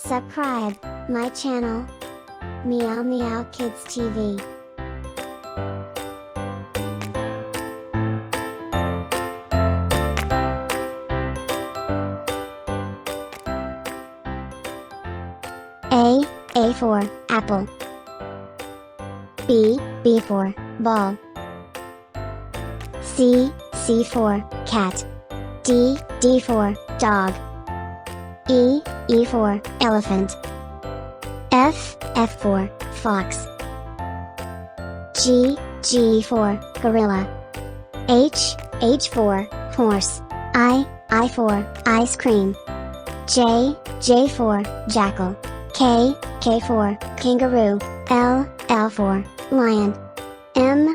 Subscribe my channel, Meow Meow Kids TV. A for apple. B for ball. C for cat. D for dog. E for elephant. F for fox. G for gorilla. H for horse. I for ice cream. J for jackal. K for kangaroo. L for lion. M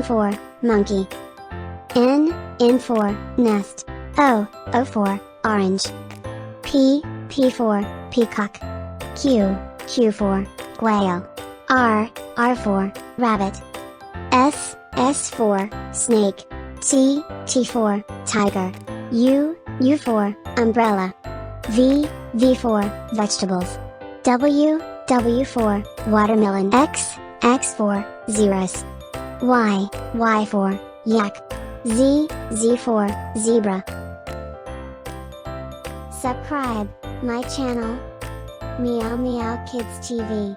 for monkey. N for nest. O for orange. P for peacock. Q for quail. R for rabbit. S for snake. T for tiger. U for umbrella. V for vegetables. W for watermelon. X for xeris. Y for yak. Z for zebra. Subscribe my channel, Meow Meow Kids TV.